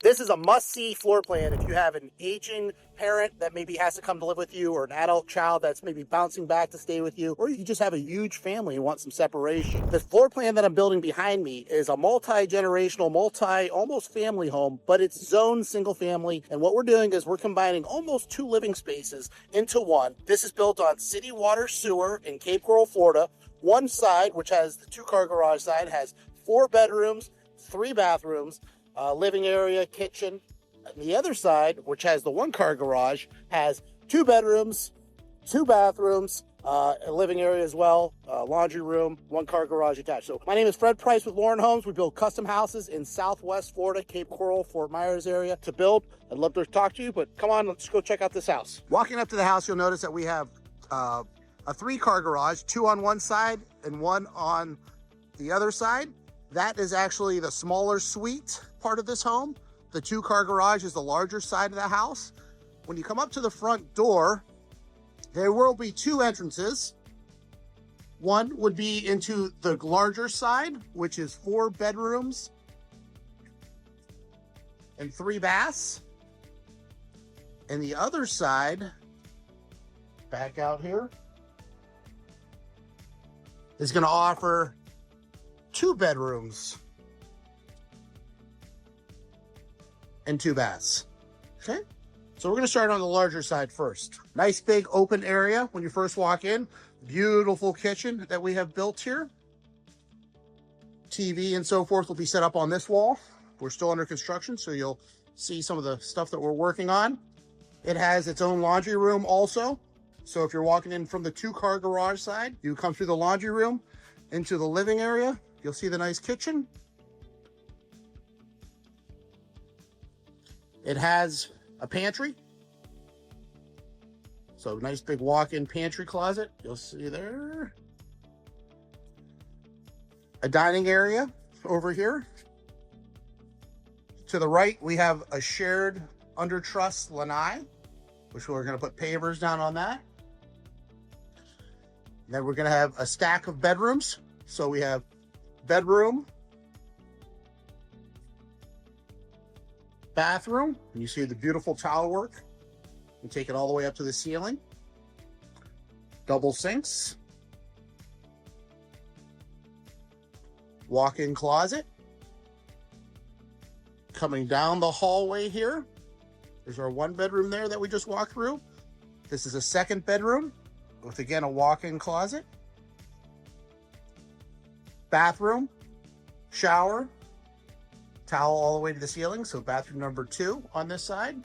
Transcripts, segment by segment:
This is a must-see floor plan if you have an aging parent that maybe has to come to live with you, or an adult child that's maybe bouncing back to stay with you, or you just have a huge family and want some separation. The floor plan that I'm building behind me is a multi-generational, almost family home, but it's zoned single family. And what we're doing is we're combining almost 2 living spaces into one. This is built on city water sewer in Cape Coral, Florida. One side, which has the 2-car garage side, has 4 bedrooms, 3 bathrooms, living area, kitchen. And the other side, which has the 1-car garage, has 2 bedrooms, 2 bathrooms, a living area as well, laundry room, 1-car garage attached. So my name is Fred Price with Lauren Homes. We build custom houses in Southwest Florida, Cape Coral, Fort Myers area to build. I'd love to talk to you, but come on, let's go check out this house. Walking up to the house, you'll notice that we have a 3-car garage, 2 on one side and 1 on the other side. That is actually the smaller suite part of this home. The 2-car garage is the larger side of the house. When you come up to the front door, there will be 2 entrances. One would be into the larger side, which is 4 bedrooms and 3 baths. And the other side, back out here, is going to offer 2 bedrooms and 2 baths. Okay, so we're going to start on the larger side first. Nice big open area when you first walk in. Beautiful kitchen that we have built here. TV and so forth will be set up on this wall. We're still under construction, so you'll see some of the stuff that we're working on. It has its own laundry room also. So if you're walking in from the 2-car garage side, you come through the laundry room into the living area. You'll see the nice kitchen. It has a pantry. So nice big walk-in pantry closet. You'll see there. A dining area over here. To the right, we have a shared under truss lanai, which we're going to put pavers down on that. And then we're going to have a stack of bedrooms. So we have bedroom, bathroom, and you see the beautiful tile work. You take it all the way up to the ceiling. Double sinks, walk-in closet. Coming down the hallway here, there's our 1 bedroom there that we just walked through. This is a 2nd bedroom with, again, a walk-in closet. Bathroom, shower, towel all the way to the ceiling. So bathroom number 2 on this side.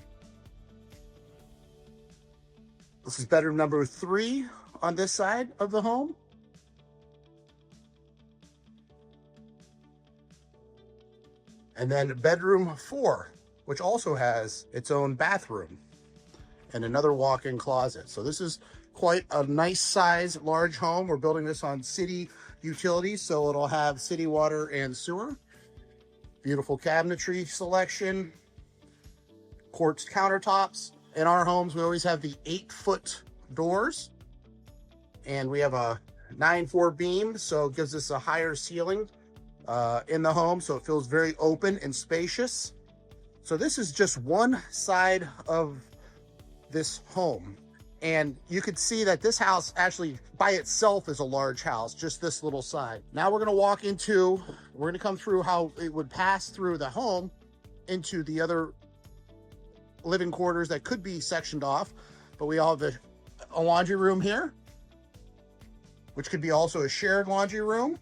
This is bedroom number 3 on this side of the home. And then bedroom 4, which also has its own bathroom and another walk-in closet. So this is quite a nice size, large home. We're building this on city utilities, so it'll have city water and sewer. Beautiful cabinetry selection, quartz countertops. In our homes, we always have the 8-foot doors, and we have a 9/4 beam, so it gives us a higher ceiling in the home, so it feels very open and spacious. So this is just one side of this home. And you could see that this house actually by itself is a large house, just this little side. Now we're gonna come through how it would pass through the home into the other living quarters that could be sectioned off. But we all have a laundry room here, which could be also a shared laundry room.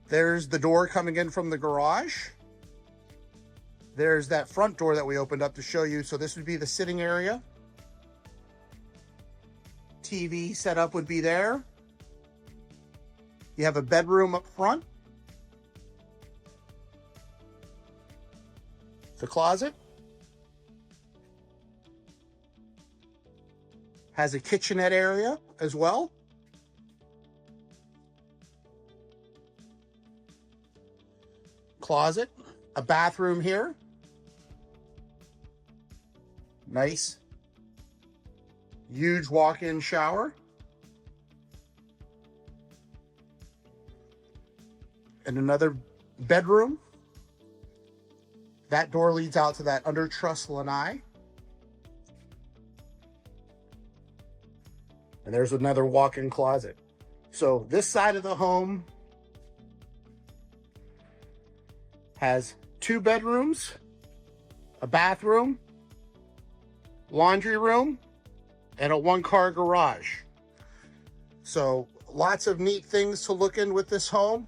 There's the door coming in from the garage. There's that front door that we opened up to show you. So this would be the sitting area. TV setup would be there. You have a bedroom up front. The closet has a kitchenette area as well. Closet, a bathroom here. Nice, huge walk-in shower. And another bedroom. That door leads out to that under truss lanai. And there's another walk-in closet. So this side of the home has 2 bedrooms, a bathroom, laundry room, and a 1-car garage. So lots of neat things to look in with this home.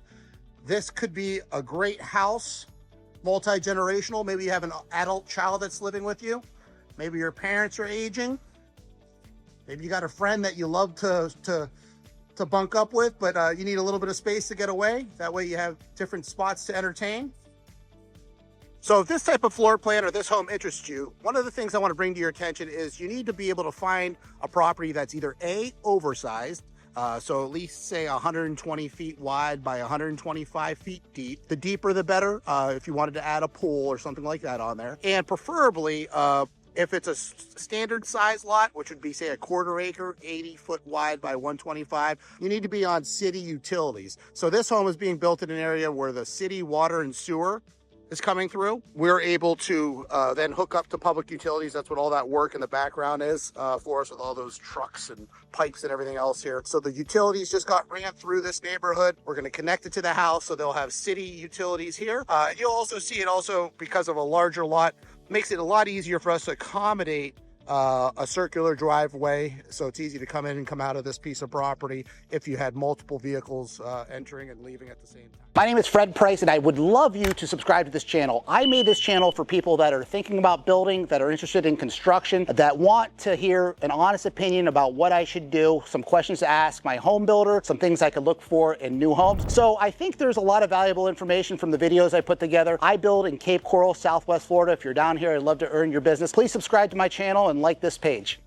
This could be a great house, multi-generational. Maybe you have an adult child that's living with you. Maybe your parents are aging. Maybe you got a friend that you love to bunk up with, but you need a little bit of space to get away. That way you have different spots to entertain. So if this type of floor plan or this home interests you, one of the things I want to bring to your attention is you need to be able to find a property that's either A, oversized, so at least say 120 feet wide by 125 feet deep. The deeper the better, if you wanted to add a pool or something like that on there. And preferably, if it's a standard size lot, which would be say a 1/4 acre, 80 foot wide by 125, you need to be on city utilities. So this home is being built in an area where the city water and sewer is coming through. We're able to then hook up to public utilities. That's what all that work in the background is for us, with all those trucks and pipes and everything else here. So the utilities just got ran through this neighborhood. We're going to connect it to the house, so they'll have city utilities here. And you'll also see it also, because of a larger lot, makes it a lot easier for us to accommodate a circular driveway, so it's easy to come in and come out of this piece of property if you had multiple vehicles entering and leaving at the same time. My name is Fred Price, and I would love you to subscribe to this channel. I made this channel for people that are thinking about building, that are interested in construction, that want to hear an honest opinion about what I should do, some questions to ask my home builder, some things I could look for in new homes. So I think there's a lot of valuable information from the videos I put together. I build in Cape Coral, Southwest Florida. If you're down here, I'd love to earn your business. Please subscribe to my channel and like this page.